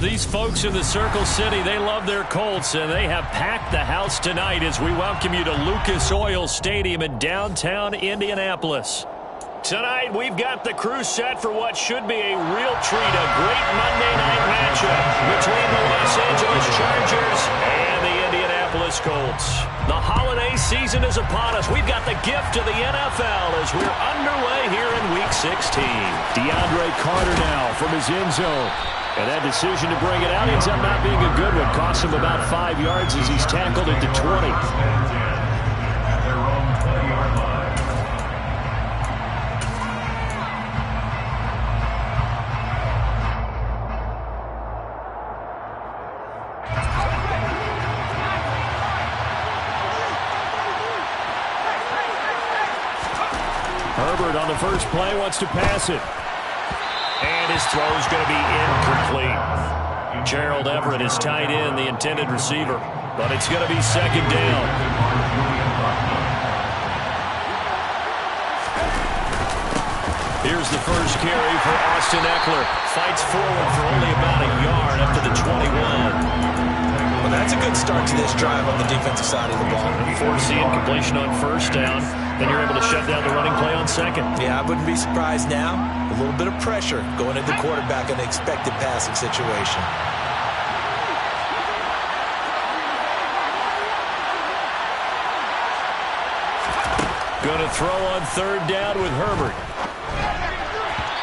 These folks in the Circle City, they love their Colts, and they have packed the house tonight as we welcome you to Lucas Oil Stadium in downtown Indianapolis. Tonight, we've got the crew set for what should be a real treat, a great Monday night matchup between the Los Angeles Chargers and the Indianapolis Colts. The holiday season is upon us. We've got the gift of the NFL as we're underway here in Week 16. DeAndre Carter now from his end zone. And that decision to bring it out ends up not being a good one. Cost him about 5 yards as he's tackled at the 20. Herbert on the first play wants to pass it. And his throw's going to be incomplete. Gerald Everett is tied in, the intended receiver. But it's going to be second down. Here's the first carry for Austin Eckler. Fights forward for only about a yard up to the 21. Well, that's a good start to this drive on the defensive side of the ball. Forcing completion on first down. Then you're able to shut down the running play on second. Yeah, I wouldn't be surprised now. A little bit of pressure going into the quarterback in an expected passing situation. Going to throw on third down with Herbert.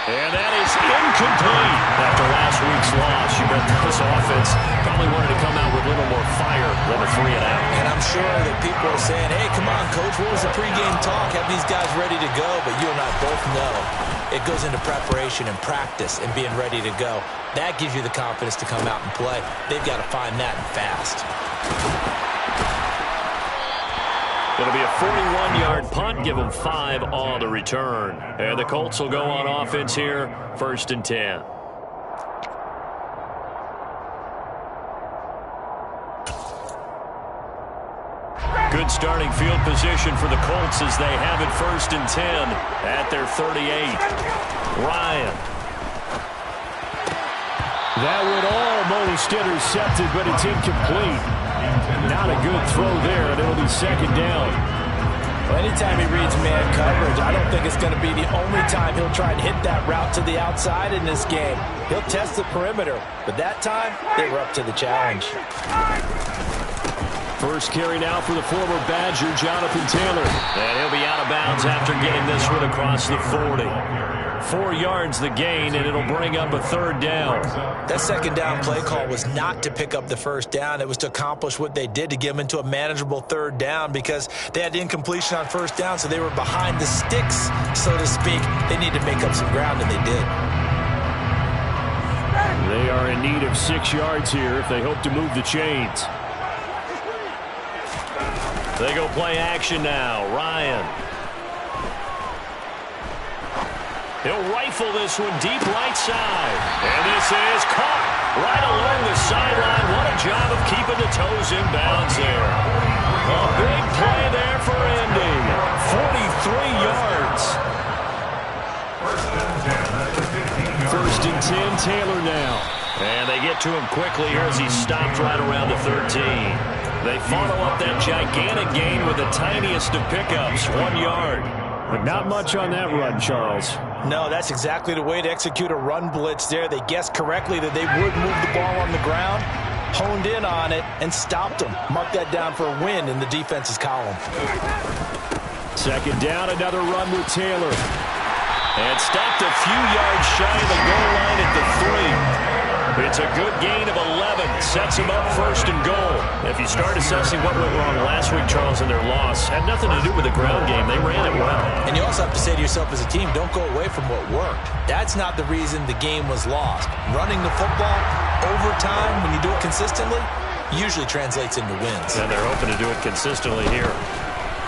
And that is incomplete after last week's loss. You bet this offense probably wanted to come out with a little more fire than a 3-and-out. And I'm sure that people are saying, hey, come on, Coach, what was the pregame talk? Have these guys ready to go? But you and I both know it goes into preparation and practice and being ready to go. That gives you the confidence to come out and play. They've got to find that and fast. It'll be a 41-yard punt, give them 5 on the return. And the Colts will go on offense here, 1st and 10. Good starting field position for the Colts as they have it 1st and 10 at their 38. Ryan. That would almost intercepted, but it's incomplete. Not a good throw there, and it'll be second down. Well, anytime he reads man coverage, I don't think it's going to be the only time he'll try and hit that route to the outside in this game. He'll test the perimeter, but that time, they were up to the challenge. First carry now for the former Badger, Jonathan Taylor. And he'll be out of bounds after getting this one across the 40. 4 yards the gain, and it'll bring up a 3rd down. That second down play call was not to pick up the first down. It was to accomplish what they did to get them into a manageable 3rd down because they had incompletion on first down, so they were behind the sticks, so to speak. They need to make up some ground, and they did. They are in need of 6 yards here if they hope to move the chains. They go play action now. Ryan. He'll rifle this one deep right side. And this is caught right along the sideline. What a job of keeping the toes in bounds there. A big play there for Indy. 43 yards. 1st and 10, Taylor now. And they get to him quickly here as he stopped right around the 13. They follow up that gigantic gain with the tiniest of pickups, 1 yard. But not much on that run, Charles. No, that's exactly the way to execute a run blitz there. They guessed correctly that they would move the ball on the ground, honed in on it, and stopped them. Mark that down for a win in the defense's column. Second down, another run with Taylor. And stopped a few yards shy of the goal line at the 3. It's a good gain of 11. Sets them up 1st and goal. If you start assessing what went wrong last week, Charles, in their loss, had nothing to do with the ground game. They ran it well. And you also have to say to yourself as a team, don't go away from what worked. That's not the reason the game was lost. Running the football over time, when you do it consistently, usually translates into wins. And they're hoping to do it consistently here.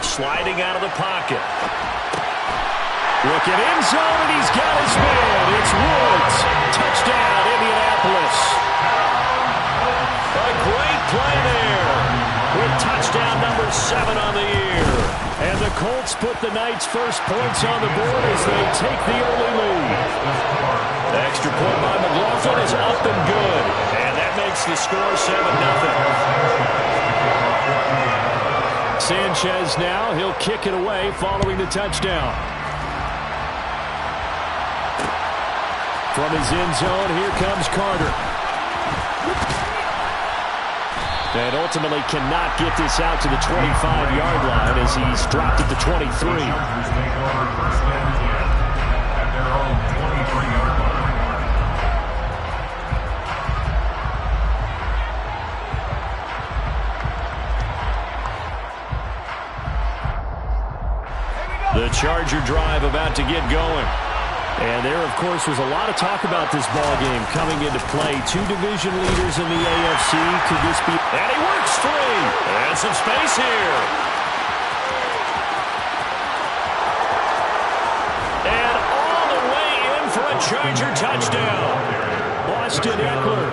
Sliding out of the pocket. Looking end zone, and he's got his man. It's Woods. Touchdown, Indianapolis. A great play there with touchdown number 7 on the year. And And the Colts put the Knights' first points on the board as they take the early lead. The extra point by McLaughlin is up and good. And that makes the score 7-0. Sanchez now, he'll kick it away following the touchdown. From his end zone, here comes Carter. And ultimately cannot get this out to the 25-yard line as he's dropped at the 23. The Charger drive about to get going. And there, of course, was a lot of talk about this ball game coming into play. Two division leaders in the AFC. Could this be... And he works free. And some space here. And all the way in for a Charger touchdown. Austin Eckler,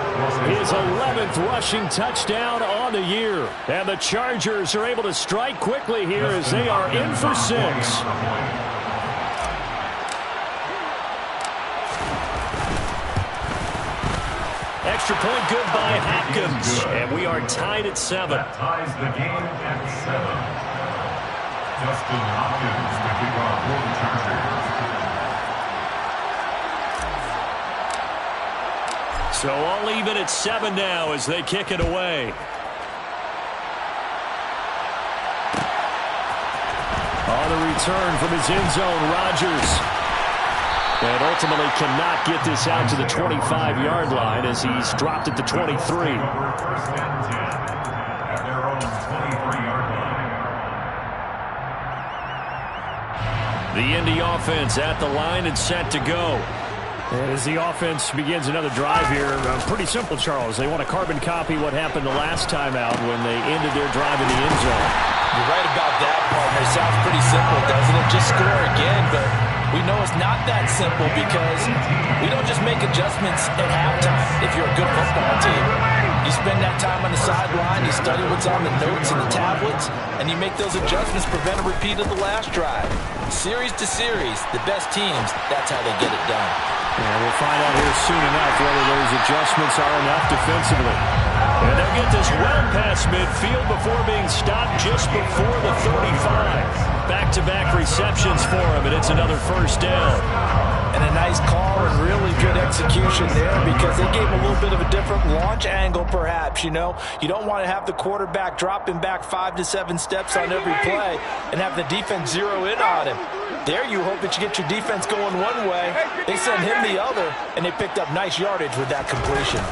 his 11th rushing touchdown on the year. And the Chargers are able to strike quickly here as they are in for 6. Extra point good by Hopkins. And we are tied at 7. That ties the game at 7. Justin Hopkins, the kickoff for the Chargers. So all even at 7 now as they kick it away. On the return from his end zone, Rodgers. And ultimately cannot get this out to the 25-yard line as he's dropped at the 23. First and 10 at their own 23-yard line. The Indy offense at the line and set to go. And as the offense begins another drive here, pretty simple, Charles. They want to carbon copy what happened the last time out when they ended their drive in the end zone. You're right about that, partner. It sounds pretty simple, doesn't it? Just score again, but we know it's not that simple because we don't just make adjustments at halftime if you're a good football team. You spend that time on the sideline, you study what's on the notes and the tablets, and you make those adjustments, prevent a repeat of the last drive. Series to series, the best teams, that's how they get it done. And we'll find out here soon enough whether those adjustments are enough defensively. And they'll get this well past midfield before being stopped just before the 35. Back-to-back receptions for him, and it's another first down. And a nice call and really good execution there because they gave him a little bit of a different launch angle perhaps, you know. You don't want to have the quarterback dropping back 5 to 7 steps on every play and have the defense zero in on him. There you hope that you get your defense going one way. They send him the other, and they picked up nice yardage with that completion.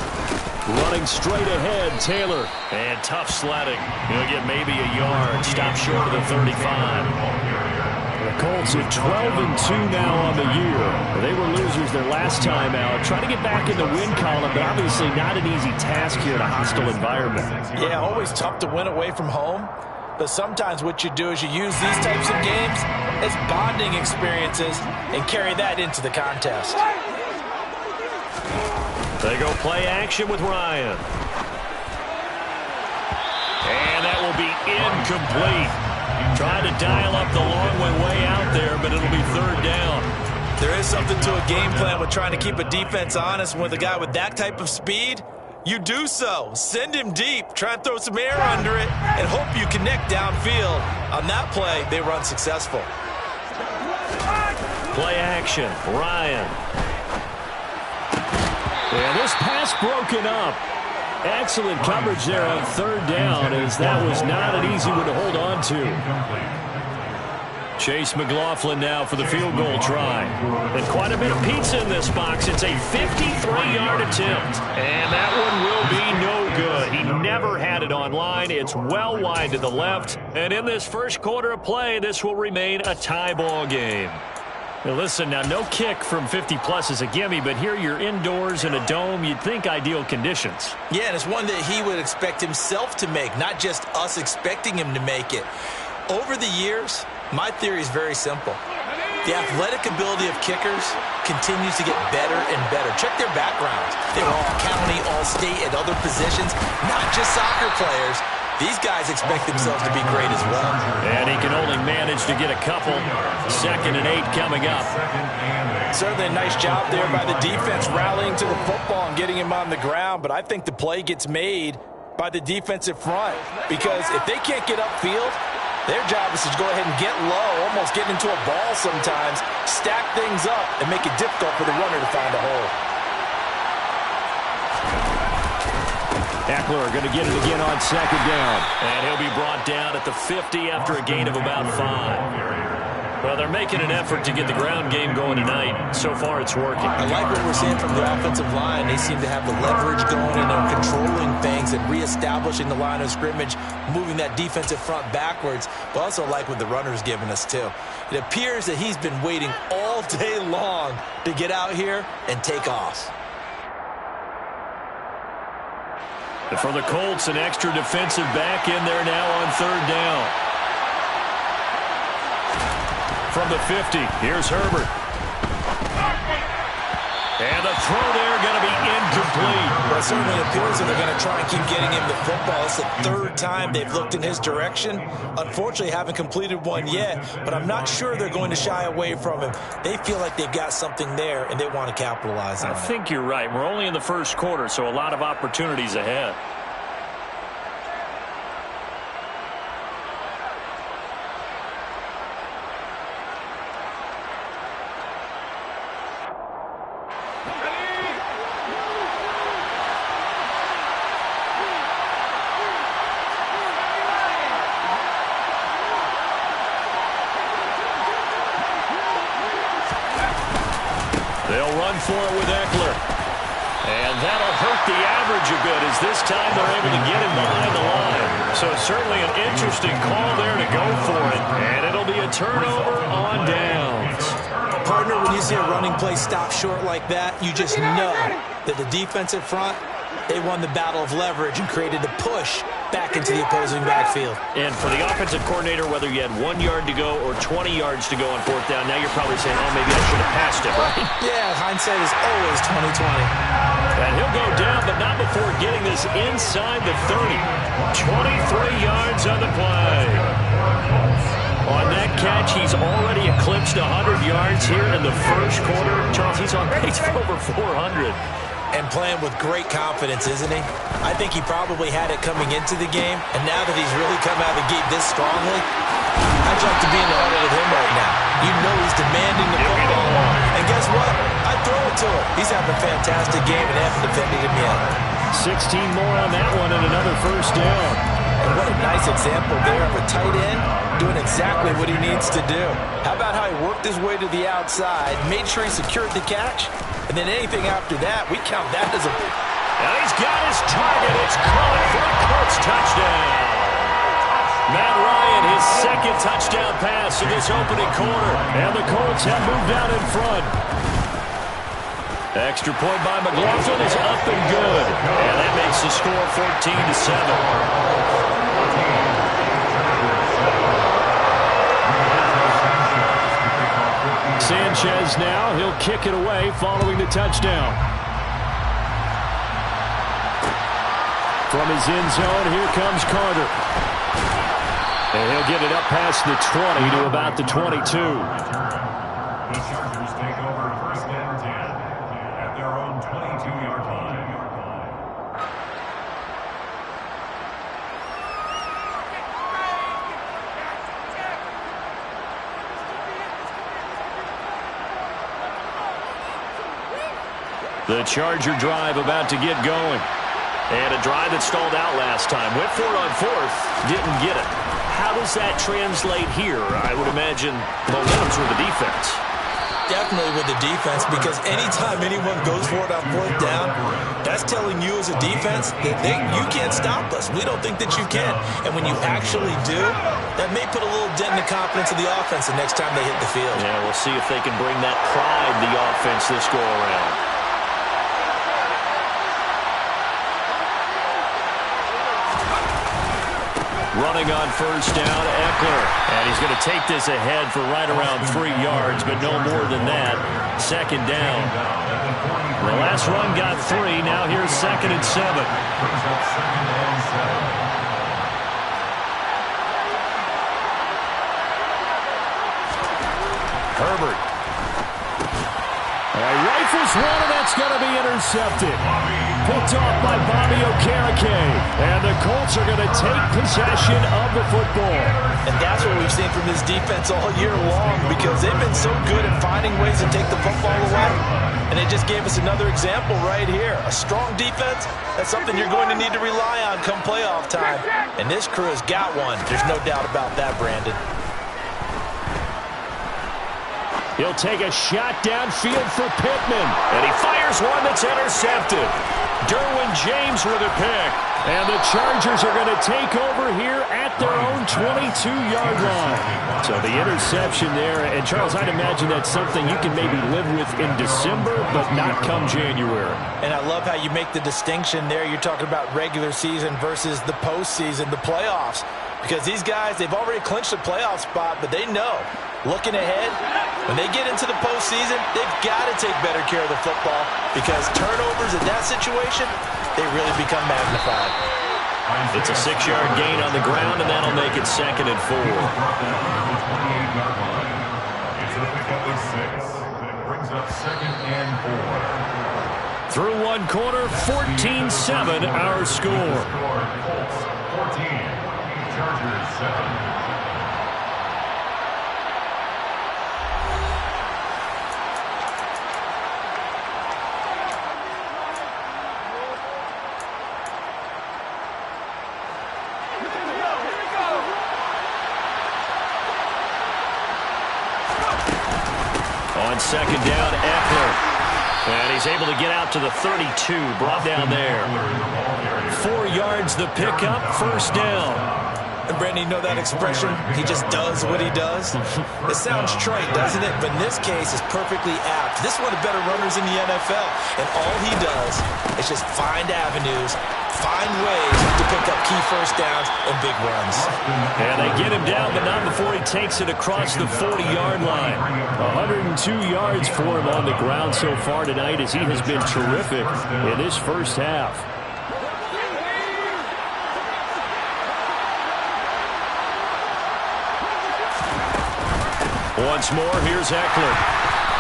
Running straight ahead, Taylor. And tough sledding. He'll get maybe a yard. Stop short of the 35. The Colts at 12-2 now on the year. They were losers their last time out. Trying to get back in the win column, but obviously not an easy task here in a hostile environment. Yeah, always tough to win away from home. But sometimes what you do is you use these types of games as bonding experiences and carry that into the contest. They go play action with Ryan. And that will be incomplete. Trying to dial up the long way out there, but it'll be third down. There is something to a game plan with trying to keep a defense honest. With a guy with that type of speed, you do so. Send him deep. Try and throw some air under it and hope you connect downfield. On that play, they run successful. Play action, Ryan. And this pass broken up. Excellent coverage there on third down as that was not an easy one to hold on to. Chase McLaughlin now for the field goal try. And quite a bit of pizza in this box. It's a 53-yard attempt. And that one will be no good. He never had it on line. It's well wide to the left. And in this first quarter of play, this will remain a tie ball game. Now listen, now no kick from 50-plus is a gimme, but here you're indoors in a dome. You'd think ideal conditions. Yeah, and it's one that he would expect himself to make, not just us expecting him to make it. Over the years, my theory is very simple. The athletic ability of kickers continues to get better and better. Check their backgrounds. They were all county, all state, at other positions, not just soccer players. these guys expect themselves to be great as well. And he can only manage to get a couple. 2nd and 8 coming up. Certainly a nice job there by the defense rallying to the football and getting him on the ground, but I think the play gets made by the defensive front, because if they can't get upfield, their job is to go ahead and get low, almost get into a ball sometimes, stack things up, and make it difficult for the runner to find a hole. Eckler going to get it again on 2nd down. And he'll be brought down at the 50 after a gain of about 5. Well, they're making an effort to get the ground game going tonight. So far, it's working. I like what we're seeing from the offensive line. They seem to have the leverage going, and they're controlling things and reestablishing the line of scrimmage, moving that defensive front backwards. But also like what the runner's giving us, too. It appears that he's been waiting all day long to get out here and take off. And for the Colts, an extra defensive back in there now on 3rd down. From the 50, here's Herbert. And the throw there going to be incomplete. Well, it certainly appears that they're going to try and keep getting him the football. It's the 3rd time they've looked in his direction. Unfortunately, haven't completed one yet, but I'm not sure they're going to shy away from him. They feel like they've got something there, and they want to capitalize on it. I think you're right. We're only in the 1st quarter, so a lot of opportunities ahead. They'll run for it with Eckler. And that'll hurt the average a bit, as this time they're able to get him behind the line. So certainly an interesting call there to go for it. And it'll be a turnover on downs. Partner, when you see a running play stop short like that, you just know that the defensive front, they won the battle of leverage and created a push back into the opposing backfield. And for the offensive coordinator, whether you had 1 yard to go or 20 yards to go on 4th down, now you're probably saying, oh, maybe I should have passed it, right? Yeah, hindsight is always 20/20. And he'll go down, but not before getting this inside the 30. 23 yards on the play. On that catch, he's already eclipsed 100 yards here in the 1st quarter. Charles, he's on pace for over 400. And playing with great confidence, isn't he? I think he probably had it coming into the game, and now that he's really come out of the gate this strongly, I'd like to be in the huddle with him right now. You know he's demanding the football. And guess what? I'd throw it to him. He's having a fantastic game and haven't defended him yet. 16 more on that one and another 1st down. And what a nice example there of a tight end doing exactly what he needs to do. How about how he worked his way to the outside, made sure he secured the catch, and then anything after that, we count that as a... And he's got his target. It's caught for a Colts touchdown. Matt Ryan, his 2nd touchdown pass in this opening quarter. And the Colts have moved out in front. Extra point by McLaughlin is up and good. And that makes the score 14-7. Sanchez now, he'll kick it away following the touchdown. From his end zone, here comes Carter. And he'll get it up past the 20 to about the 22. The Chargers take over 1st and 10 at their own 22-yard line. The Charger drive about to get going. And a drive that stalled out last time. Went for it on 4th, didn't get it. How does that translate here? I would imagine momentum's with the defense. Definitely with the defense, because anytime anyone goes for it on 4th down, that's telling you as a defense that you can't stop us. We don't think that you can. And when you actually do, that may put a little dent in the confidence of the offense the next time they hit the field. Yeah, we'll see if they can bring that pride to the offense this go around. Running on 1st down, Eckler. And he's going to take this ahead for right around 3 yards, but no more than that. 2nd down. The last run got 3. Now here's 2nd and 7. Herbert. Rifles one, and that's going to be intercepted. Picked off by Bobby Okereke. And the Colts are going to take possession of the football. And that's what we've seen from this defense all year long, because they've been so good at finding ways to take the football away. And they just gave us another example right here. A strong defense, that's something you're going to need to rely on come playoff time. And this crew has got one. There's no doubt about that, Brandon. He'll take a shot downfield for Pittman. And he fires one that's intercepted. Derwin James with a pick. And the Chargers are going to take over here at their own 22-yard line. So the interception there. And, Charles, I'd imagine that's something you can maybe live with in December, but not come January. And I love how you make the distinction there. You're talking about regular season versus the postseason, the playoffs. Because these guys, they've already clinched a playoff spot, but they know, looking ahead, when they get into the postseason, they've got to take better care of the football, because turnovers in that situation, they really become magnified. It's a 6-yard gain on the ground, and that'll make it 2nd and 4. It's a pickup of 6. That brings up 2nd and 4. Through one quarter, 14-7 our score. Colts 14. Chargers 7. On 2nd down, Eckler. And he's able to get out to the 32, brought down there. 4 yards the pickup, 1st down. And Brandon, you know that expression? He just does what he does. It sounds trite, doesn't it? But in this case, it's perfectly apt. This is one of the better runners in the NFL. And all he does is just find avenues, find ways to pick up key 1st downs and big runs. And they get him down, but not before he takes it across the 40-yard line. 102 yards for him on the ground so far tonight, as he has been terrific in this first half. Once more, here's Eckler.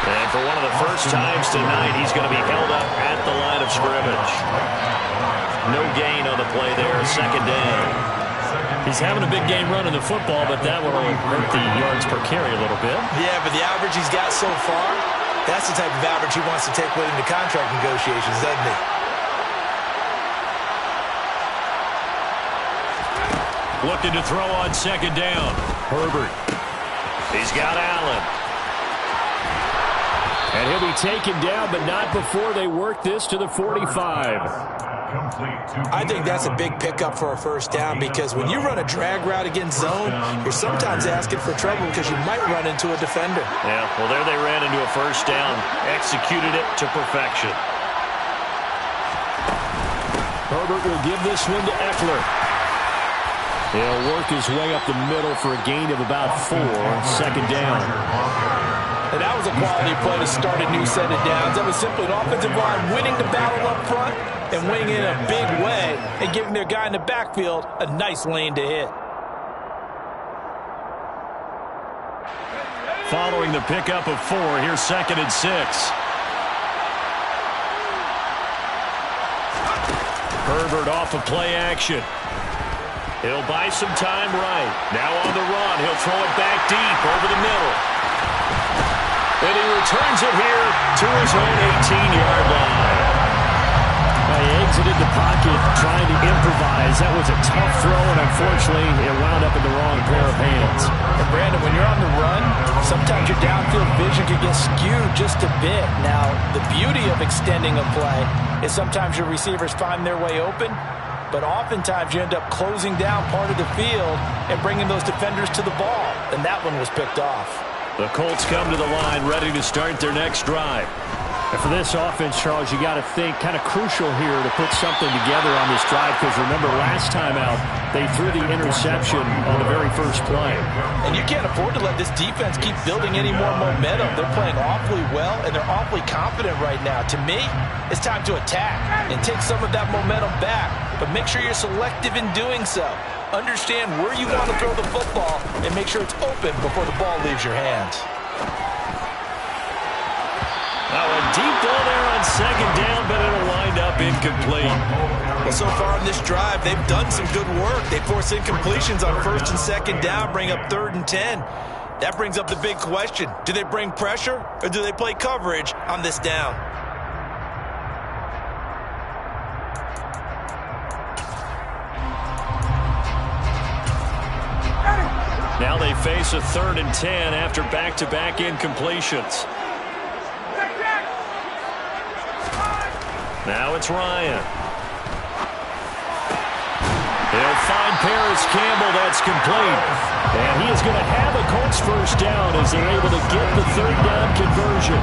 And for one of the first times tonight, he's going to be held up at the line of scrimmage. No gain on the play there, 2nd down. He's having a big game running the football, but that will hurt the yards per carry a little bit. Yeah, but the average he's got so far, that's the type of average he wants to take with him to contract negotiations, doesn't he? Looking to throw on 2nd down. Herbert. He's got Allen. And he'll be taken down, but not before they work this to the 45. I think that's a big pickup for a 1st down, because when you run a drag route against zone, you're sometimes asking for trouble because you might run into a defender. Yeah, well, there they ran into a 1st down, executed it to perfection. Herbert will give this one to Eckler. He'll work his way up the middle for a gain of about 4, 2nd down. And that was a quality play to start a new set of downs. That was simply an offensive line winning the battle up front and winning in a big way and giving their guy in the backfield a nice lane to hit. Following the pickup of 4, here's 2nd and 6. Herbert off of play action. He'll buy some time right. Now on the run. He'll throw it back deep over the middle. And he returns it here to his own 18-yard line. He exited the pocket trying to improvise. That was a tough throw, and unfortunately, it wound up in the wrong pair of hands. And Brandon, when you're on the run, sometimes your downfield vision can get skewed just a bit. Now, the beauty of extending a play is sometimes your receivers find their way open, but oftentimes you end up closing down part of the field and bringing those defenders to the ball, and that one was picked off. The Colts come to the line ready to start their next drive. And for this offense, Charles, you got to think kind of crucial here to put something together on this drive, because remember last time out they threw the interception on the very first play. And you can't afford to let this defense keep building any more momentum. They're playing awfully well, and they're awfully confident right now. To me, it's time to attack and take some of that momentum back, but make sure you're selective in doing so. Understand where you want to throw the football and make sure it's open before the ball leaves your hands. second down, but it'll wind up incomplete. Well, so far on this drive, they've done some good work. They force incompletions on first and second down, bring up 3rd and 10. That brings up the big question. Do they bring pressure or do they play coverage on this down? Now they face a 3rd and 10 after back-to-back incompletions. Now it's Ryan. He'll find Paris Campbell. That's complete. And he is going to have a Colts first down as they're able to get the 3rd down conversion.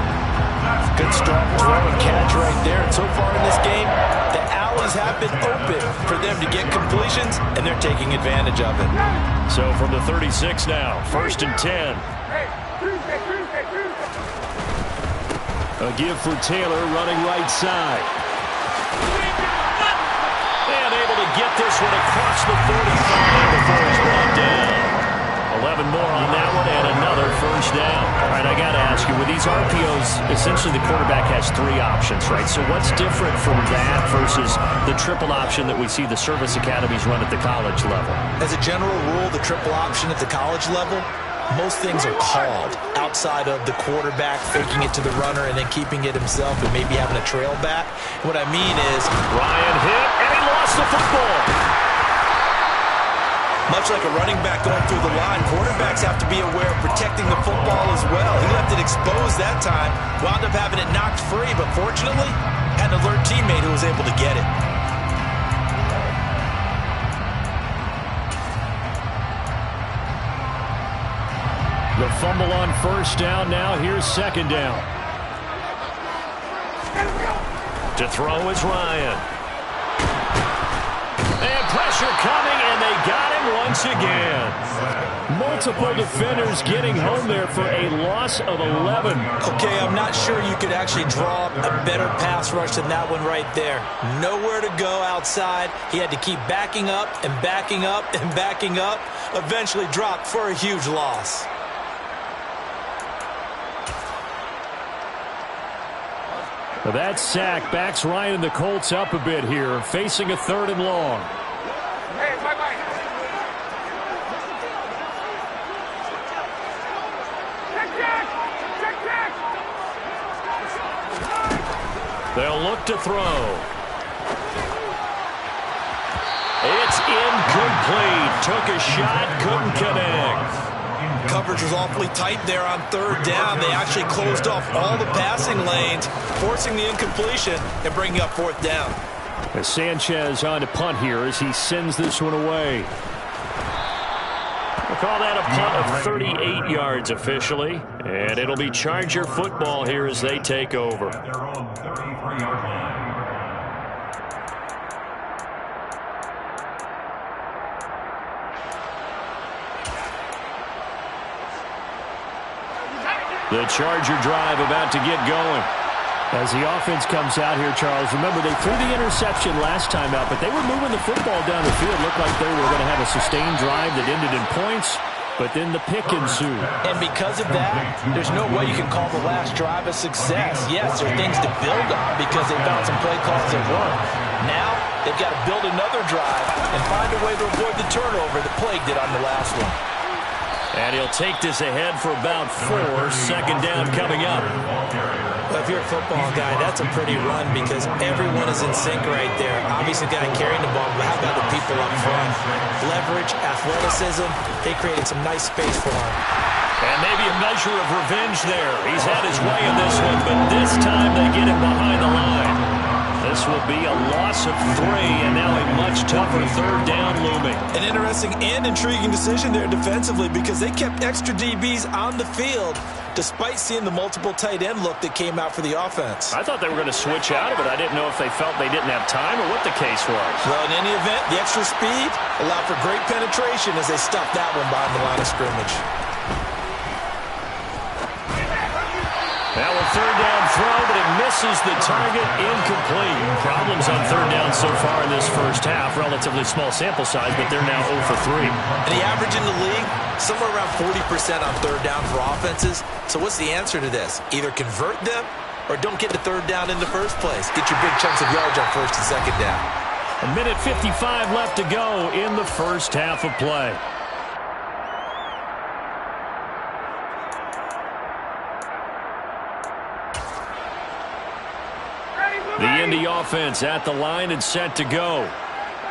Good strong throw and catch right there. And so far in this game, the alleys have been open for them to get completions, and they're taking advantage of it. So from the 36 now, 1st and 10. A give for Taylor running right side. And able to get this one across the 45 before he's brought down. 11 more on that one and another first down. All right, I got to ask you, with these RPOs, essentially the quarterback has 3 options, right? So what's different from that versus the triple option that we see the service academies run at the college level? As a general rule, the triple option at the college level, most things are called outside of the quarterback faking it to the runner and then keeping it himself and maybe having a trail back. What I mean is Ryan hit, and he lost the football. Much like a running back going through the line, quarterbacks have to be aware of protecting the football as well. He left it exposed that time, wound up having it knocked free, but fortunately, had an alert teammate who was able to get it. The fumble on first down. Now here's second down. To throw is Ryan. And pressure coming, and they got him once again. Multiple defenders getting home there for a loss of 11. Okay, I'm not sure you could actually draw up a better pass rush than that one right there. Nowhere to go outside. He had to keep backing up and backing up and backing up. Eventually dropped for a huge loss. Well, that sack backs Ryan and the Colts up a bit here, facing a 3rd and long. They'll look to throw. It's incomplete. Took a shot, couldn't connect. Coverage was awfully tight there on 3rd down. They actually closed off all the passing lanes, forcing the incompletion and bringing up 4th down. As Sanchez on to punt here as he sends this one away. We'll call that a punt of 38 yards officially, and it'll be Charger football here as they take over. Their own 33-yard line. The Charger drive about to get going. As the offense comes out here, Charles, remember they threw the interception last time out, but they were moving the football down the field. Looked like they were going to have a sustained drive that ended in points, but then the pick ensued. And because of that, there's no way you can call the last drive a success. Yes, there are things to build on because they found some play calls that work. Now, they've got to build another drive and find a way to avoid the turnover that plagued it on the last one. And he'll take this ahead for about 4. Second down coming up. Well, if you're a football guy, that's a pretty run because everyone is in sync right there. Obviously, the guy carrying the ball, but how about the people up front? Leverage, athleticism, they created some nice space for him. And maybe a measure of revenge there. He's had his way in this one, but this time they get him behind the line. This will be a loss of 3, and now a much tougher 3rd down looming. An interesting and intriguing decision there defensively because they kept extra DBs on the field despite seeing the multiple tight end look that came out for the offense. I thought they were going to switch out of it. I didn't know if they felt they didn't have time or what the case was. Well, in any event, the extra speed allowed for great penetration as they stuffed that one behind the line of scrimmage. Now a 3rd down throw, but it misses the target, incomplete. Problems on 3rd down so far in this first half. Relatively small sample size, but they're now 0 for 3. And the average in the league, somewhere around 40% on 3rd down for offenses. So what's the answer to this? Either convert them or don't get the third down in the first place. Get your big chunks of yards on first and second down. 1:55 left to go in the first half of play. The Indy offense at the line and set to go.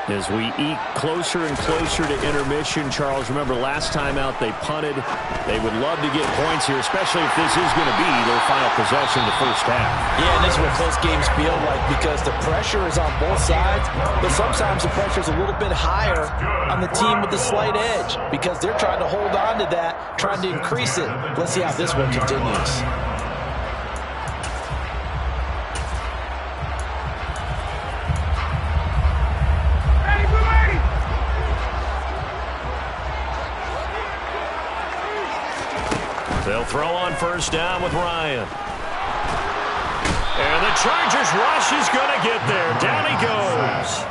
As we eke closer and closer to intermission, Charles, remember last time out they punted. They would love to get points here, especially if this is going to be their final possession of the first half. Yeah, and this is what close games feel like because the pressure is on both sides, but sometimes the pressure is a little bit higher on the team with the slight edge because they're trying to hold on to that, trying to increase it. Let's see how this one continues. They'll throw on first down with Ryan. And the Chargers rush is going to get there. Down he goes.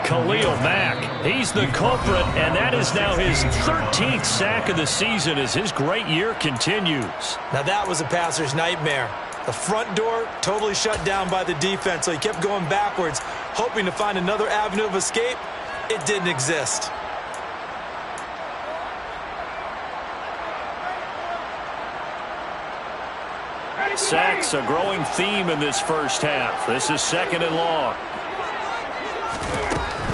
Khalil Mack, he's the culprit, and that is now his 13th sack of the season as his great year continues. Now that was a passer's nightmare. The front door totally shut down by the defense, so he kept going backwards, hoping to find another avenue of escape. It didn't exist. Sacks a growing theme in this first half. This is second and long.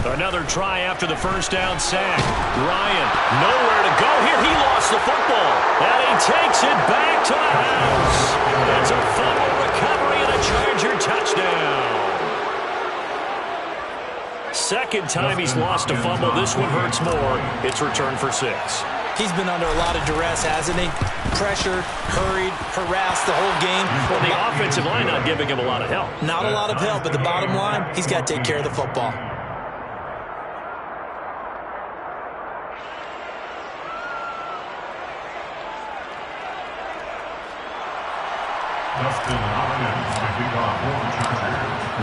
Another try after the first down sack. Ryan, nowhere to go here. He lost the football. And he takes it back to the house. It's a fumble recovery and a Charger touchdown. Second time he's lost a fumble. This one hurts more. It's returned for 6. He's been under a lot of duress, hasn't he? Pressured, hurried, harassed the whole game. Well, the offensive line not giving him a lot of help. Not a lot of help, but the bottom line, he's got to take care of the football.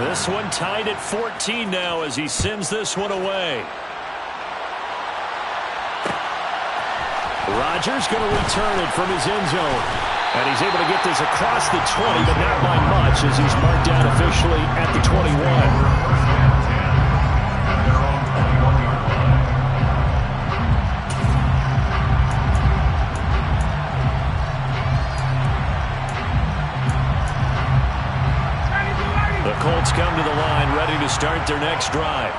This one tied at 14 now as he sends this one away. Rodgers going to return it from his end zone. And he's able to get this across the 20, but not by much as he's marked down officially at the 21. The Colts come to the line, ready to start their next drive.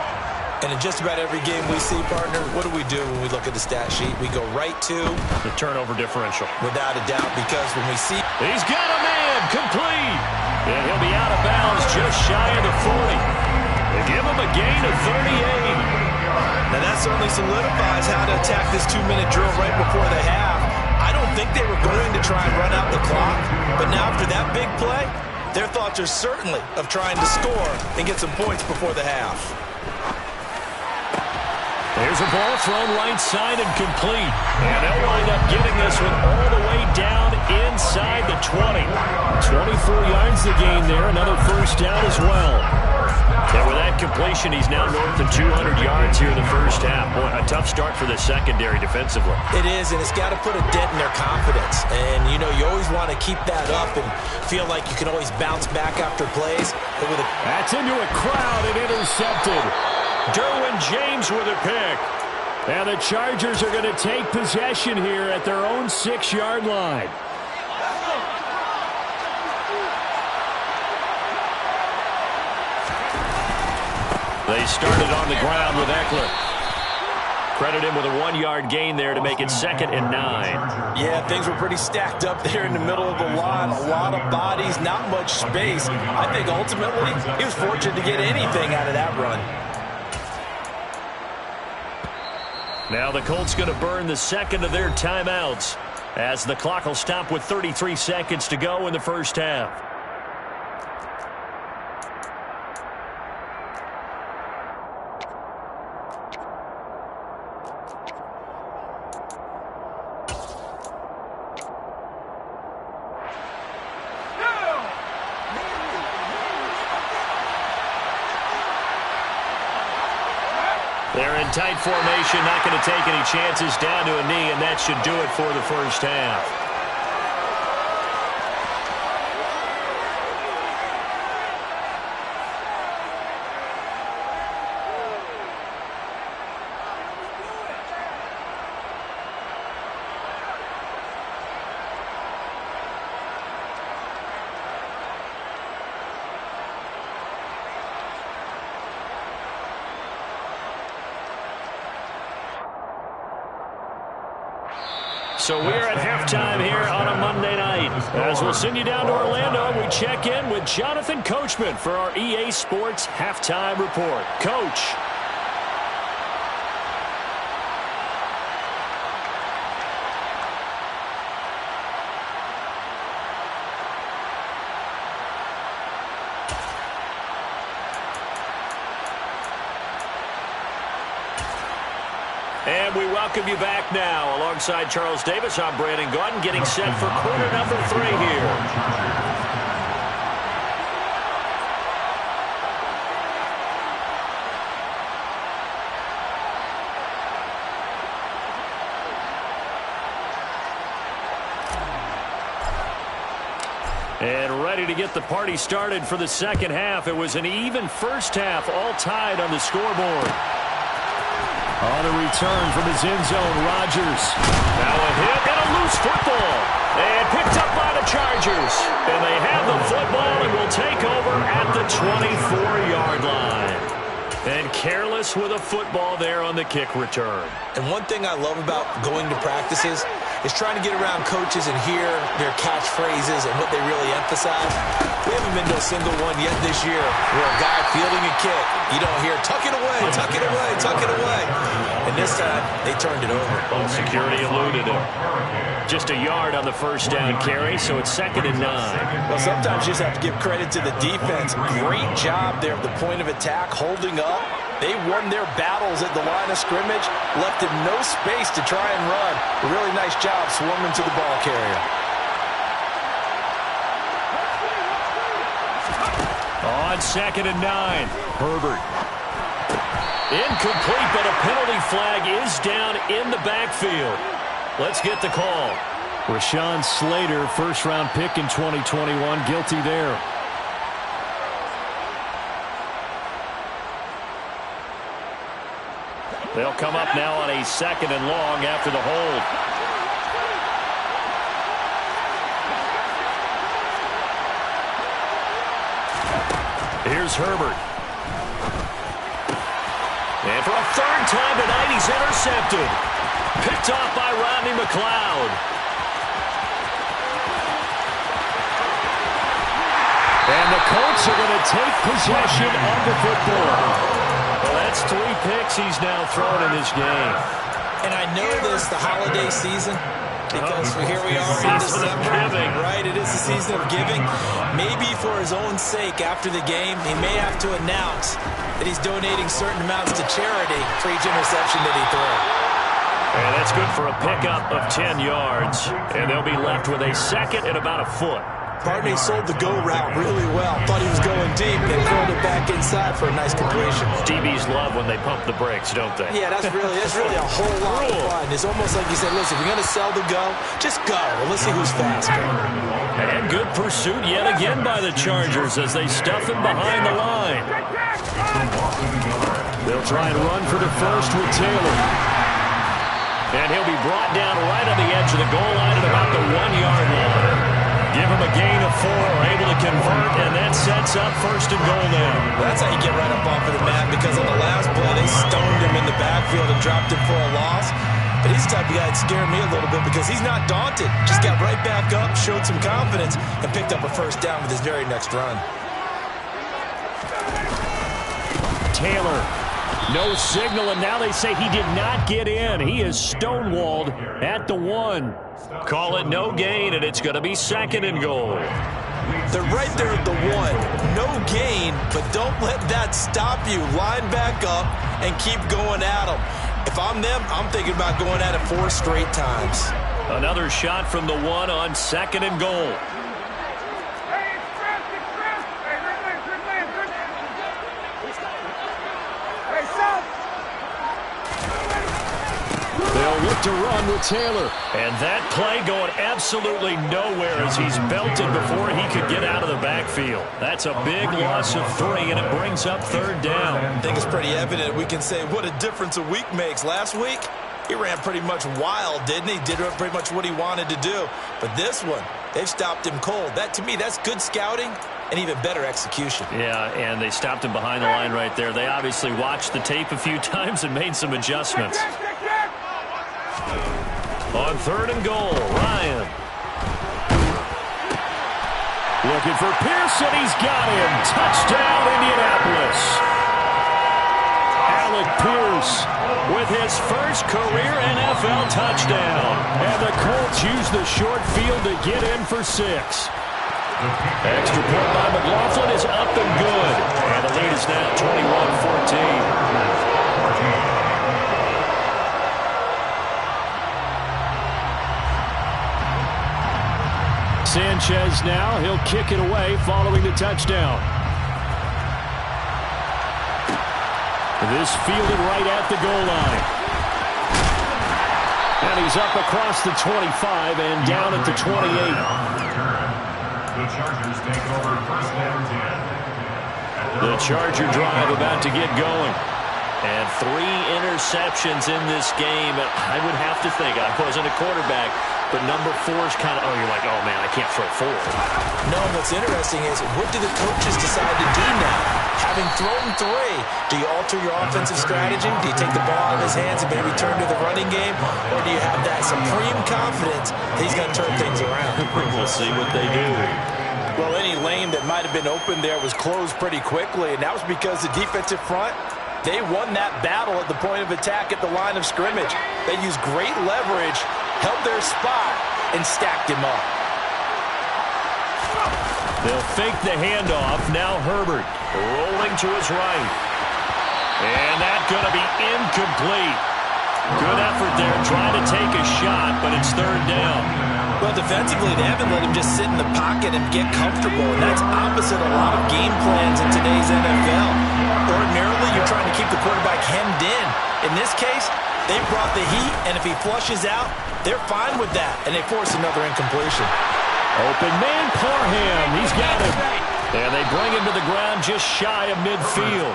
And in just about every game we see, partner, what do we do when we look at the stat sheet? We go right to the turnover differential. Without a doubt, because when we see... He's got a man, complete. And he'll be out of bounds just shy of the 40. They give him a gain of 38. Now that certainly solidifies how to attack this 2-minute drill right before the half. I don't think they were going to try and run out the clock, but now after that big play, their thoughts are certainly of trying to score and get some points before the half. There's a ball thrown right side and complete. And they'll wind up getting this one all the way down inside the 20. 24 yards the gain there. Another first down as well. And with that completion, he's now north of 200 yards here in the first half. Boy, a tough start for the secondary defensively. It is, and it's got to put a dent in their confidence. And, you know, you always want to keep that up and feel like you can always bounce back after plays. That's into a crowd and intercepted. Derwin James with a pick. And the Chargers are going to take possession here at their own 6-yard line. They started on the ground with Eckler. Credit him with a 1-yard gain there to make it 2nd and 9. Yeah, things were pretty stacked up there in the middle of the line. A lot of bodies, not much space. I think ultimately he was fortunate to get anything out of that run. Now the Colts going to burn the second of their timeouts as the clock will stop with 33 seconds to go in the first half. They're in tight formation, not going to take any chances down to a knee, and that should do it for the first half. So we're at halftime here on a Monday night. As we'll send you down to Orlando, we check in with Jonathan Coachman for our EA Sports Halftime Report. Coach. And we welcome you back now. Alongside Charles Davis, I'm Brandon Gaudin, getting set for quarter number 3 here. And ready to get the party started for the second half. It was an even first half, all tied on the scoreboard. On a return from his end zone, Rodgers. Now a hit and a loose football. And picked up by the Chargers. And they have the football and will take over at the 24-yard line. And careless with a football there on the kick return. And one thing I love about going to practices is trying to get around coaches and hear their catchphrases and what they really emphasize. We haven't been to a single one yet this year where a guy fielding a kick, you don't hear, tuck it away, tuck it away, tuck it away. And this time, they turned it over. Well, security eluded him. Just a yard on the first down carry, so it's 2nd and 9. Well, sometimes you just have to give credit to the defense. Great job there at the point of attack, holding up. They won their battles at the line of scrimmage, left him no space to try and run. A really nice job swarming to the ball carrier. On 2nd and 9, Herbert. Incomplete, but a penalty flag is down in the backfield. Let's get the call. Rashawn Slater, first-round pick in 2021, guilty there. They'll come up now on a 2nd and long after the hold. Here's Herbert. And for a 3rd time tonight, he's intercepted. Picked off by Rodney McLeod. And the Colts are going to take possession of the football. Well, that's 3 picks he's now thrown in this game. And I know this, the holiday season, because here we are in December, right? It is the season of giving. Maybe for his own sake, after the game, he may have to announce that he's donating certain amounts to charity for each interception that he throws. And that's good for a pickup of 10 yards. And they'll be left with a 2nd and about a foot. Pardon me, sold the go route really well. Thought he was going deep and curled it back inside for a nice completion. DBs love when they pump the brakes, don't they? Yeah, that's really a whole lot of fun. It's almost like you said, listen, if you're going to sell the go, just go. Well, let's see who's faster. And good pursuit yet again by the Chargers as they stuff him behind the line. They'll try and run for the first with Taylor. And he'll be brought down right on the edge of the goal line at about the 1-yard line. Give him a gain of 4, able to convert, and that sets up 1st and goal now. That's how you get right up off of the mat, because on the last play, they stoned him in the backfield and dropped him for a loss. But he's the type of guy that scared me a little bit because he's not daunted. Just got right back up, showed some confidence, and picked up a 1st down with his very next run. Taylor. No signal, and now they say he did not get in. He is stonewalled at the 1. Call it no gain, and it's going to be 2nd and goal. They're right there at the 1. No gain, but don't let that stop you. Line back up and keep going at them. If I'm them, I'm thinking about going at it 4 straight times. Another shot from the 1 on 2nd and goal. They'll look to run with Taylor. And that play going absolutely nowhere as he's belted before he could get out of the backfield. That's a big loss of 3, and it brings up 3rd down. I think it's pretty evident. We can say what a difference a week makes. Last week, he ran pretty much wild, didn't he? Did pretty much what he wanted to do. But this one, they've stopped him cold. That, to me, that's good scouting and even better execution. Yeah, and they stopped him behind the line right there. They obviously watched the tape a few times and made some adjustmts. On 3rd and goal, Ryan. Looking for Pearson. He's got him. Touchdown, Indianapolis. Alec Pierce with his first career NFL touchdown. And the Colts use the short field to get in for 6. Extra point by McLaughlin is up and good. And the lead is now 21-14. Sanchez now. He'll kick it away following the touchdown. This fielded right at the goal line. And he's up across the 25 and down at the 28. The Chargers take over 1st and 10. The Charger drive about to get going. And 3 interceptions in this game. I would have to think, I wasn't a quarterback, but number 4 is kind of, oh, you're like, oh, man, I can't throw 4. No, what's interesting is, what do the coaches decide to do now? Having thrown 3, do you alter your offensive strategy? Do you take the ball out of his hands and maybe turn to the running game? Or do you have that supreme confidence that he's going to turn things around? We'll see what they do. Well, any lane that might have been open there was closed pretty quickly, and that was because the defensive front, they won that battle at the point of attack at the line of scrimmage. They used great leverage, held their spot, and stacked him up. They'll fake the handoff. Now Herbert rolling to his right. And that's going to be incomplete. Good effort there trying to take a shot, but it's 3rd down. Well, defensively, they haven't let him just sit in the pocket and get comfortable, and that's opposite a lot of game plans in today's NFL. Ordinarily, you're trying to keep the quarterback hemmed in. In this case, they brought the heat, and if he flushes out, they're fine with that, and they force another incompletion. Open man, Parham. He's got him. And they bring him to the ground just shy of midfield.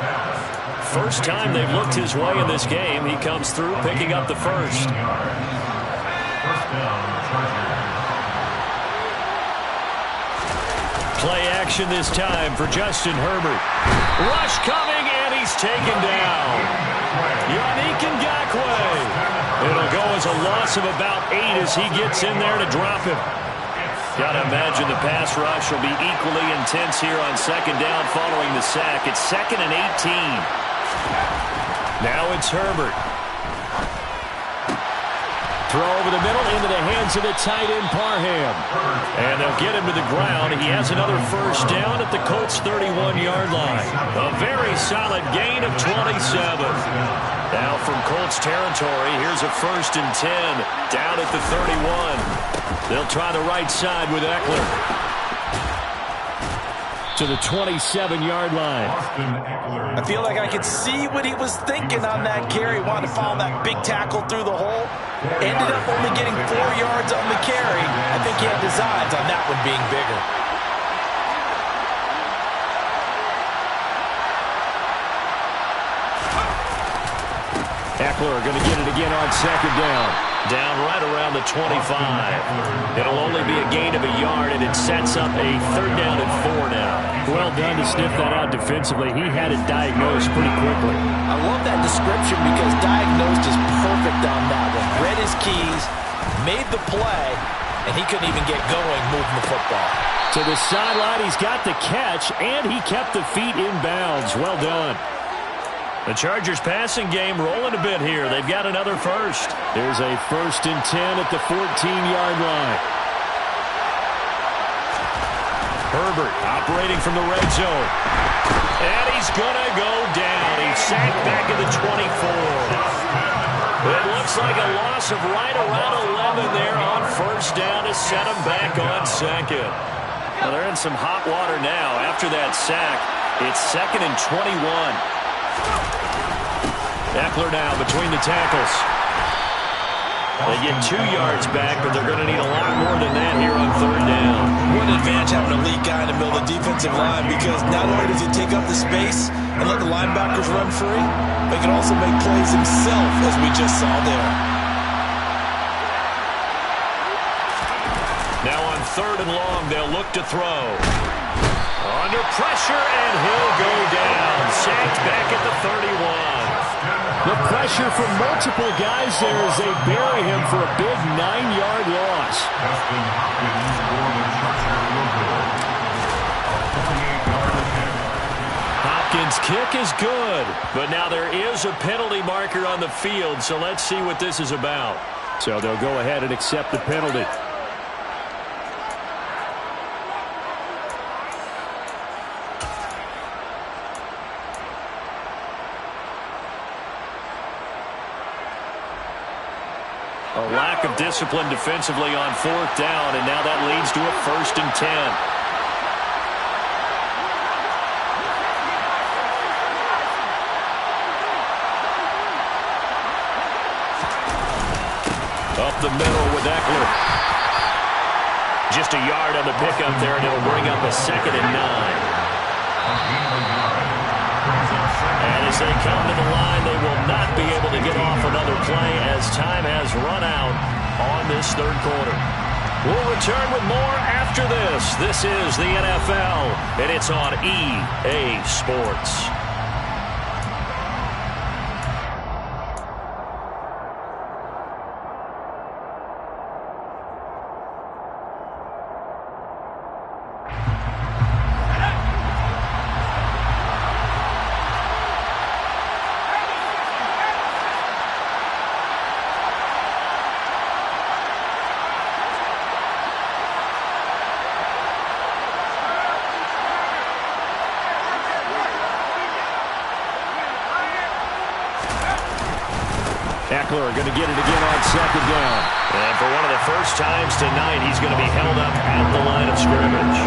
First time they've looked his way in this game. He comes through, picking up the first. 1st down, Chargers. Play action this time for Justin Herbert. Rush coming, and he's taken down. Yannick Ngakoue. It'll go as a loss of about 8 as he gets in there to drop him. Got to imagine the pass rush will be equally intense here on 2nd down following the sack. It's 2nd and 18. Now it's Herbert. Throw over the middle into the hands of the tight end, Parham. And they'll get him to the ground. He has another first down at the Colts' 31-yard line. A very solid gain of 27. Now from Colts territory, here's a 1st and 10 down at the 31. They'll try the right side with Eckler. To the 27-yard line. I feel like I could see what he was thinking on that carry. Wanted to follow that big tackle through the hole. Ended up only getting 4 yards on the carry. I think he had designs on that one being bigger. Eckler going to get it again on 2nd down. Down right around the 25. It'll only be a gain of a yard, and it sets up a 3rd down and 4 now. Well done to sniff that out defensively. He had it diagnosed pretty quickly. I love that description because diagnosed is perfect on that one. Read his keys, made the play, and he couldn't even get going moving the football. To the sideline, he's got the catch, and he kept the feet in bounds. Well done. The Chargers passing game rolling a bit here. They've got another first. There's a 1st and 10 at the 14-yard line. Herbert operating from the red zone. And he's going to go down. He's sacked back at the 24. It looks like a loss of right around 11 there on 1st down to set him back on 2nd. Well, they're in some hot water now. After that sack, it's 2nd and 21. Eckler now between the tackles. They get 2 yards back, but they're going to need a lot more than that here on 3rd down. What an advantage having a elite guy in the middle of the defensive line, because not only does he take up the space and let the linebackers run free, but he can also make plays himself, as we just saw there. Now on 3rd and long, they'll look to throw. Under pressure, and he'll go down. Sacked back at the 31. The pressure from multiple guys there as they bury him for a big 9-yard loss. Justin Hopkins for the Charger field goal. 28-yard attempt. Hopkins' kick is good, but now there is a penalty marker on the field, so let's see what this is about. So they'll go ahead and accept the penalty. A lack of discipline defensively on 4th down, and now that leads to a 1st and 10. Up the middle with Eckler. Just a yard on the pickup there, and it'll bring up a 2nd and 9. And as they come to the line, they will not be able to get off another play as time has run out on this 3rd quarter. We'll return with more after this. This is the NFL, and it's on EA Sports. Eckler going to get it again on 2nd down. And for one of the first times tonight, he's going to be held up at the line of scrimmage.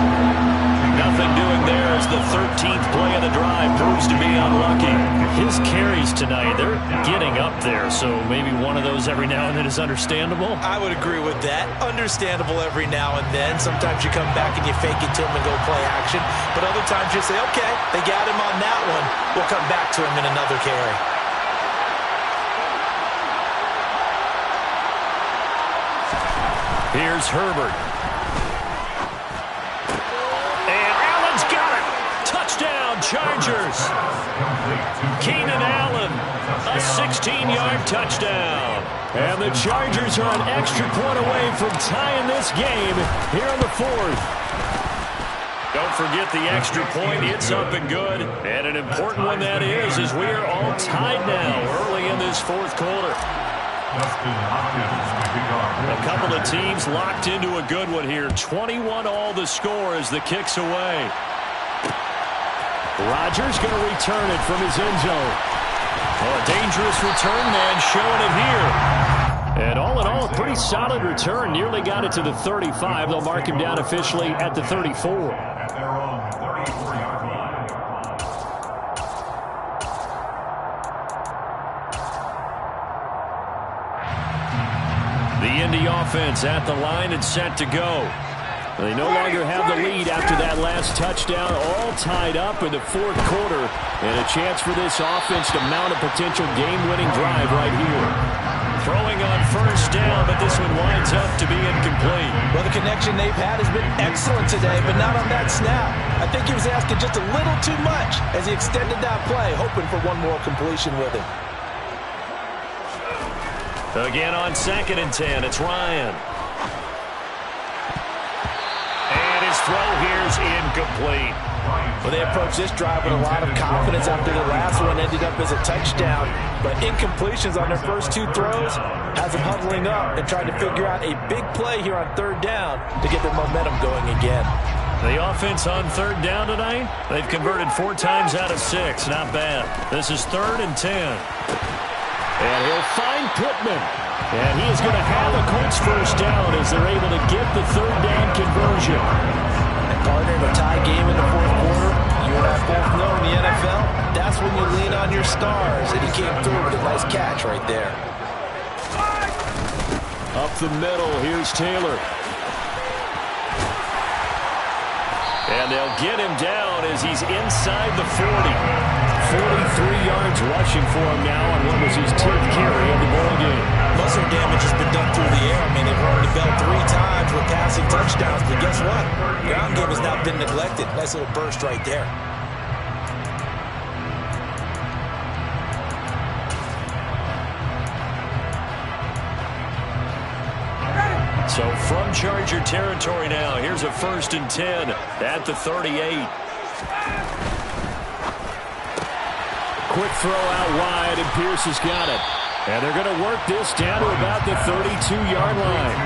Nothing doing there as the 13th play of the drive proves to be unlucky. His carries tonight, they're getting up there, so maybe one of those every now and then is understandable. I would agree with that. Understandable every now and then. Sometimes you come back and you fake it to him and go play action. But other times you say, okay, they got him on that one. We'll come back to him in another carry. Here's Herbert. And Allen's got it. Touchdown, Chargers. Keenan Allen, a 16-yard touchdown. And the Chargers are an extra point away from tying this game here in the 4th. Don't forget the extra point. It's up and good. And an important one that is, as we are all tied now early in this 4th quarter. A couple of teams locked into a good one here. 21 all the score as the kick's away. Rodgers going to return it from his end zone. Oh, a dangerous return man showing it here. And all in all, a pretty solid return. Nearly got it to the 35. They'll mark him down officially at the 34. At their own 34-yard line. The Indy offense at the line and set to go. They no longer have the lead after that last touchdown, all tied up in the 4th quarter, and a chance for this offense to mount a potential game-winning drive right here. Throwing on 1st down, but this one winds up to be incomplete. Well, the connection they've had has been excellent today, but not on that snap. I think he was asking just a little too much as he extended that play, hoping for one more completion with it. Again on 2nd and 10, it's Ryan. And his throw here's incomplete. Well, they approached this drive with a lot of confidence after the last one ended up as a touchdown. But incompletions on their first 2 throws has them huddling up and trying to figure out a big play here on 3rd down to get their momentum going again. The offense on 3rd down tonight, they've converted 4 times out of 6. Not bad. This is 3rd and 10. And he'll find Pittman. And he is going to have the Colts 1st down as they're able to get the 3rd down conversion. And partner, in a tie game in the 4th quarter, you and I both know in the NFL, that's when you lean on your stars. And he came through with a nice catch right there. Up the middle, here's Taylor. And they'll get him down as he's inside the 40. 43 yards rushing for him now on what was his 10th carry of the ballgame. Muscle damage has been done through the air. I mean, they've rung the bell 3 times with passing touchdowns, but guess what? Ground game has not been neglected. Nice little burst right there. from Charger territory now. Here's a 1st and 10 at the 38. Quick throw out wide, and Pierce has got it. And they're going to work this down to about the 32-yard line.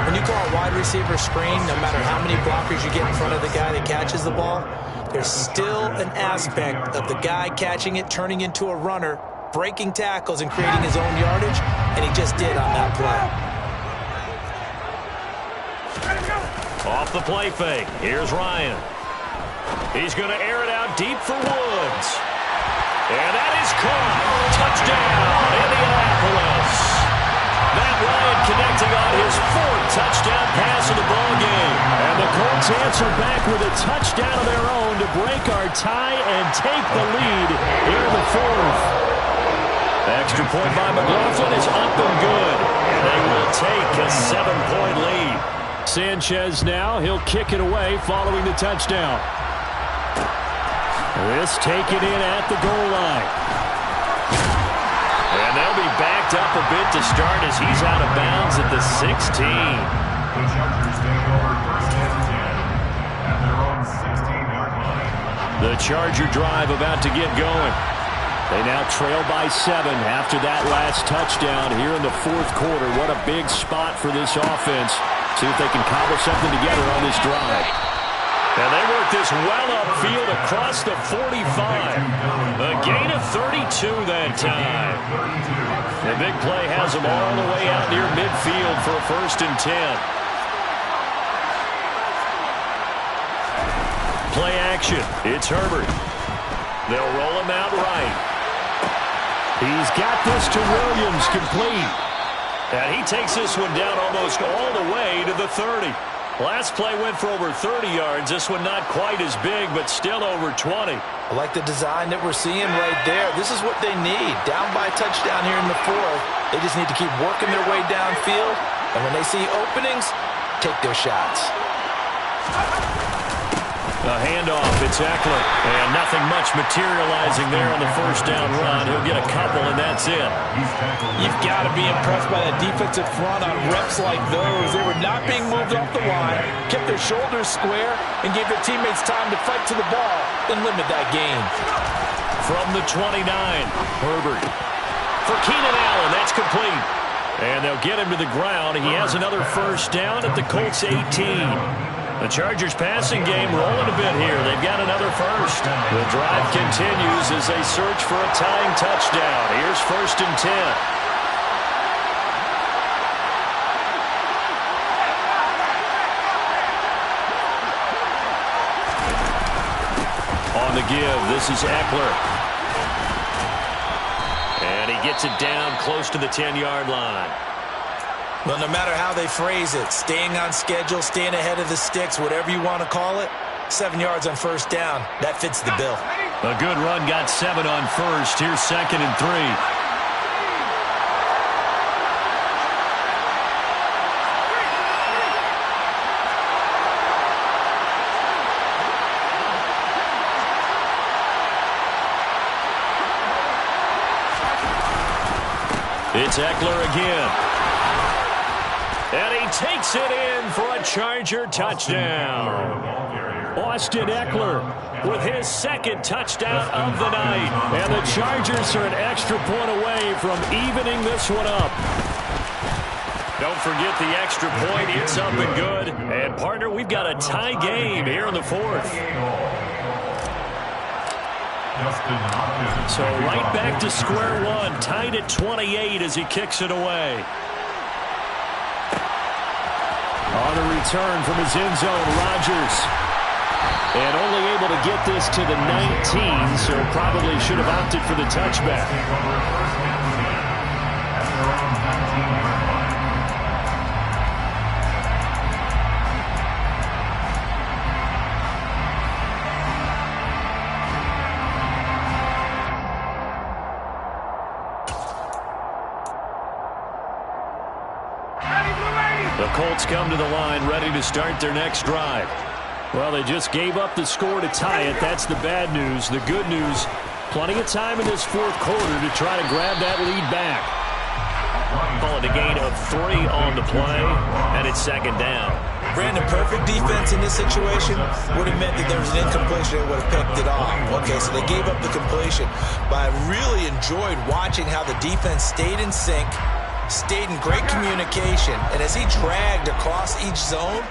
When you call a wide receiver screen, no matter how many blockers you get in front of the guy that catches the ball, there's still an aspect of the guy catching it, turning into a runner, breaking tackles and creating his own yardage, and he just did on that play. Off the play fake. Here's Ryan. He's going to air it out deep for Woods. And that is caught. Touchdown, Indianapolis. Matt Ryan connecting on his 4th touchdown pass of the ball game. And the Colts answer back with a touchdown of their own to break our tie and take the lead here in the 4th. Extra point by McLaughlin is up and good. And they will take a 7-point lead. Sanchez now, he'll kick it away following the touchdown. This taken in at the goal line. And they'll be backed up a bit to start as he's out of bounds at the 16. The Chargers take over 1st and 10 at their own 16-yard line. The Charger drive about to get going. They now trail by 7 after that last touchdown here in the 4th quarter. What a big spot for this offense. See if they can cobble something together on this drive. And they work this well upfield across the 45. A gain of 32 that time. The big play has them all the way out near midfield for a 1st and 10. Play action. It's Herbert. They'll roll him out right. He's got this to Williams, complete. And he takes this one down almost all the way to the 30. Last play went for over 30 yards. This one not quite as big, but still over 20. I like the design that we're seeing right there. This is what they need. Down by a touchdown here in the 4th. They just need to keep working their way downfield. And when they see openings, take their shots. A handoff. It's Eckler. And nothing much materializing there on the 1st down run. He'll get a couple, and that's it. You've got to be impressed by that defensive front on reps like those. They were not being moved off the line, kept their shoulders square, and gave their teammates time to fight to the ball and limit that gain. From the 29, Herbert. For Keenan Allen, that's complete. And they'll get him to the ground. He has another 1st down at the Colts 18. The Chargers passing game rolling a bit here. They've got another 1st. The drive continues as they search for a tying touchdown. Here's 1st and 10. On the give, this is Eckler. And he gets it down close to the 10-yard line. Well, no matter how they phrase it, staying on schedule, staying ahead of the sticks, whatever you want to call it, 7 yards on 1st down, that fits the bill. A good run got 7 on 1st. Here's 2nd and 3. It's Eckler again. And he takes it in for a Charger touchdown. Austin Eckler with his 2nd touchdown of the night. And the Chargers are an extra point away from evening this one up. Don't forget the extra point. It's up and good. And, partner, we've got a tie game here in the 4th. So right back to square one, tied at 28 as he kicks it away. On a return from his end zone, Rodgers. And only able to get this to the 19, so probably should have opted for the touchback. The Colts come to the line ready to start their next drive. Well, they just gave up the score to tie it. That's the bad news. The good news, plenty of time in this 4th quarter to try to grab that lead back. Call it a gain of 3 on the play, and it's second down. Brandon, perfect defense in this situation would have meant that there was an incompletion. They would have picked it off. Okay, so they gave up the completion. But I really enjoyed watching how the defense stayed in sync, stayed in great communication, and as he dragged across each zone,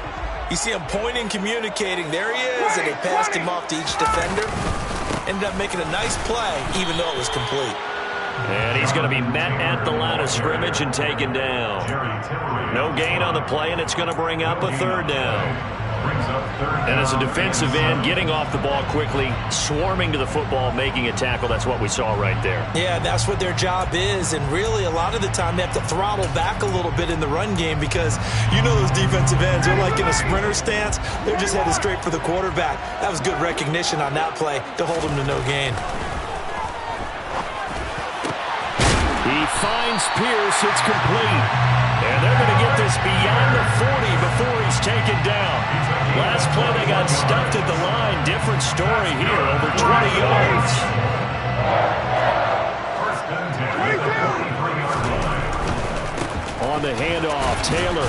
you see him pointing, communicating. There he is, and they passed him off to each defender. Ended up making a nice play, even though it was complete. And he's going to be met at the line of scrimmage and taken down. No gain on the play, and it's going to bring up a third down. And as a defensive end, getting off the ball quickly, swarming to the football, making a tackle, that's what we saw right there. Yeah, that's what their job is, and really a lot of the time they have to throttle back a little bit in the run game because you know those defensive ends, they're like in a sprinter stance. They're just headed straight for the quarterback. That was good recognition on that play to hold them to no gain. He finds Pierce. It's complete. And they're going to get this beyond the 40 before he's taken down. Last play, they got stuffed at the line. Different story here, over 20 yards. On the handoff, Taylor.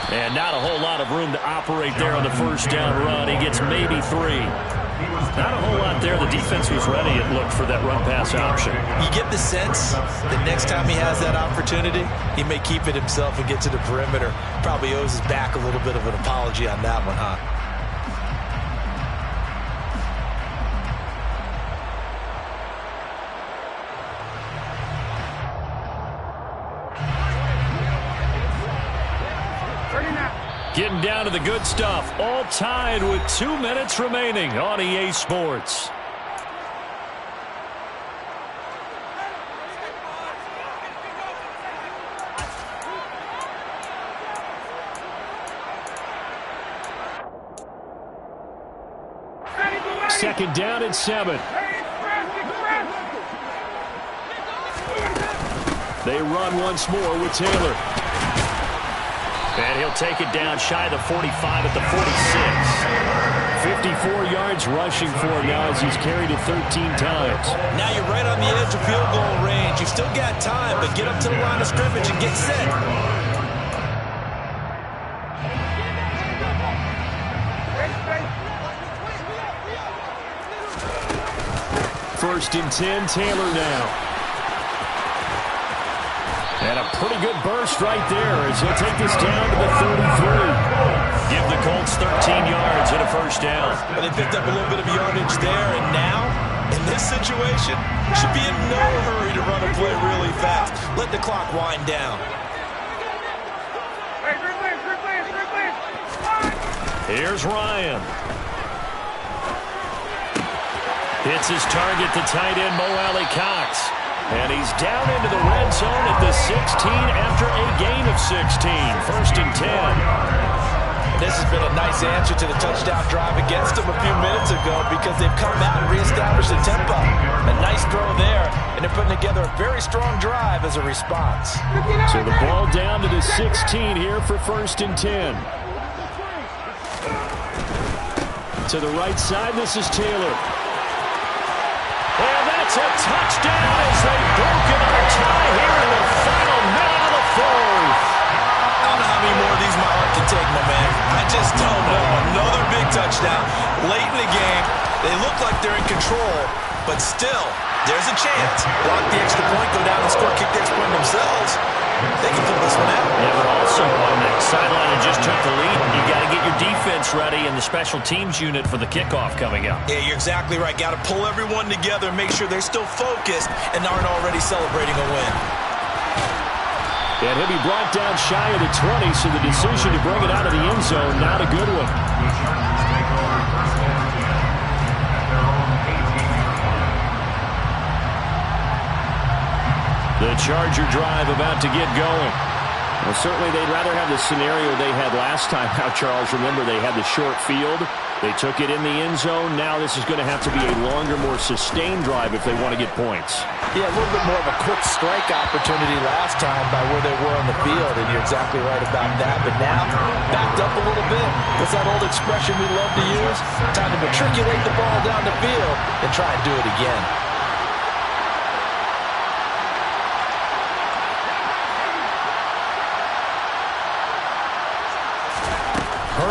And not a whole lot of room to operate there on the first down run. He gets maybe 3. Not a whole lot there. The defense was ready, it looked, for that run-pass option. You get the sense that next time he has that opportunity, he may keep it himself and get to the perimeter. Probably owes his back a little bit of an apology on that one, huh? Getting down to the good stuff. All tied with 2 minutes remaining on EA Sports. Second down and 7. They run once more with Taylor. And he'll take it down shy of the 45 at the 46. 54 yards rushing for him now as he's carried it 13 times. Now you're right on the edge of field goal range. You've still got time, but get up to the line of scrimmage and get set. First and 10, Taylor now. And a pretty good burst right there as he'll take this down to the 33. Give the Colts 13 yards and a first down. But they picked up a little bit of yardage there, and now, in this situation, should be in no hurry to run a play really fast. Let the clock wind down. Here's Ryan. Hits his target, the tight end, Mo Alley-Cox. And he's down into the red zone at the 16 after a gain of 16. First and 10. This has been a nice answer to the touchdown drive against them a few minutes ago because they've come out and reestablished the tempo. A nice throw there, and they're putting together a very strong drive as a response. So the ball down to the 16 here for first and 10. To the right side, this is Taylor. And that's a touchdown as they've broken our tie here in the final minute of the fourth. I don't know how many more of these my heart can take, my man. I just don't know. Another big touchdown late in the game. They look like they're in control, but still, there's a chance. Block the extra point, go down and score, kick the extra point themselves. They can pull this one out. Yeah, but also on the sideline and just took the lead. You got to get your defense ready and the special teams unit for the kickoff coming up. Yeah, you're exactly right. Got to pull everyone together and make sure they're still focused and aren't already celebrating a win. And he'll be brought down shy of the 20, so the decision to bring it out of the end zone, not a good one. The Charger drive about to get going. Well, certainly they'd rather have the scenario they had last time. Now, Charles, remember they had the short field. They took it in the end zone. Now this is going to have to be a longer, more sustained drive if they want to get points. Yeah, a little bit more of a quick strike opportunity last time by where they were on the field, and you're exactly right about that. But now, backed up a little bit. What's that old expression we love to use? Time to matriculate the ball down the field and try and do it again.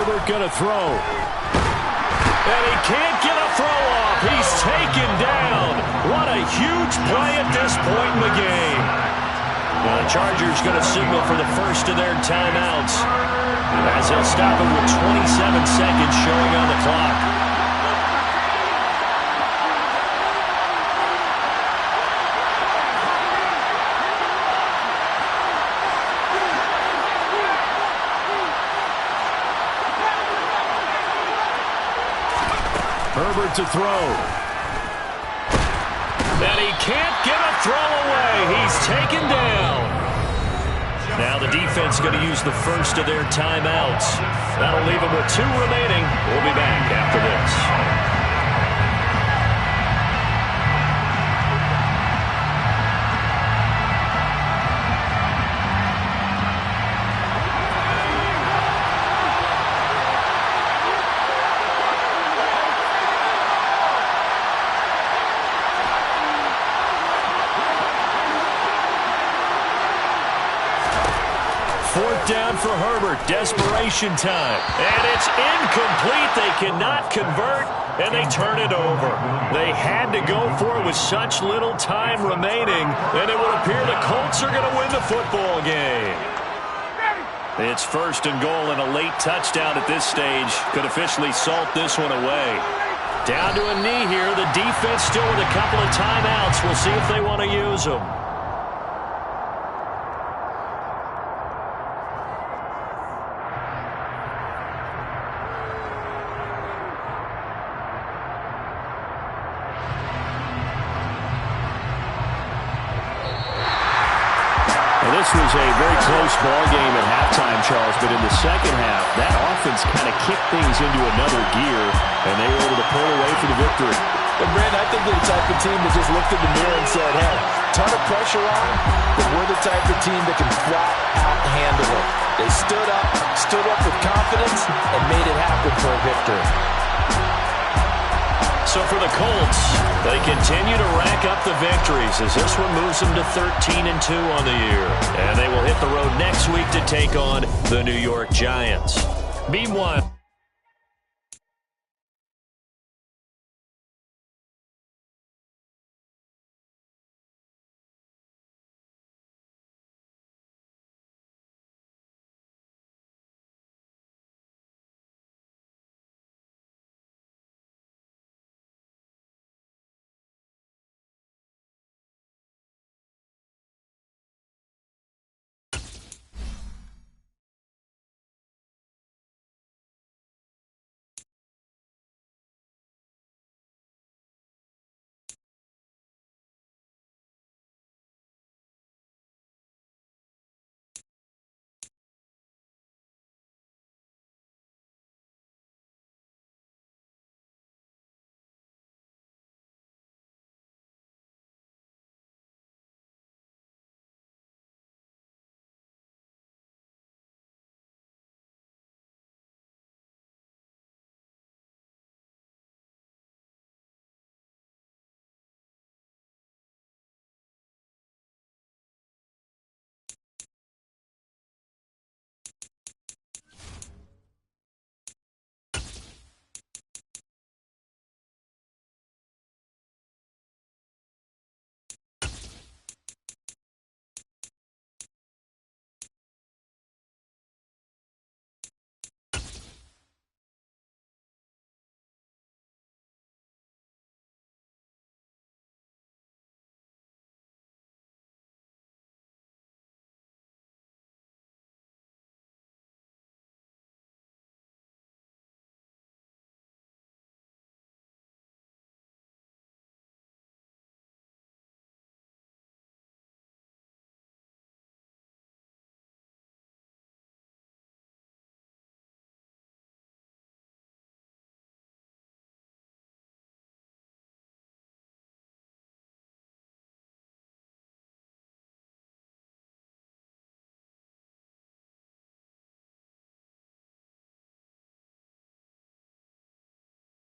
Herbert going to throw. And he can't get a throw off. He's taken down. What a huge play at this point in the game. Well, the Chargers going to signal for the first of their timeouts, as they'll stop it with 27 seconds showing on the clock. Herbert to throw. And he can't get a throw away. He's taken down. Now the defense going to use the first of their timeouts. That'll leave them with 2 remaining. We'll be back after this. Fourth down for Herbert. Desperation time. And it's incomplete. They cannot convert, and they turn it over. They had to go for it with such little time remaining, and it would appear the Colts are going to win the football game. It's first and goal, and a late touchdown at this stage could officially salt this one away. Down to a knee here. The defense still with a couple of timeouts. We'll see if they want to use them. This was a very close ball game at halftime, Charles, but in the second half, that offense kind of kicked things into another gear, and they were able to pull away for the victory. But, Brandon, I think they're the type of team that just looked in the mirror and said, hey, ton of pressure on, but we're the type of team that can flat out handle it. They stood up with confidence, and made it happen for a victory. So for the Colts, they continue to rack up the victories as this one moves them to 13-2 on the year. And they will hit the road next week to take on the New York Giants. Meanwhile,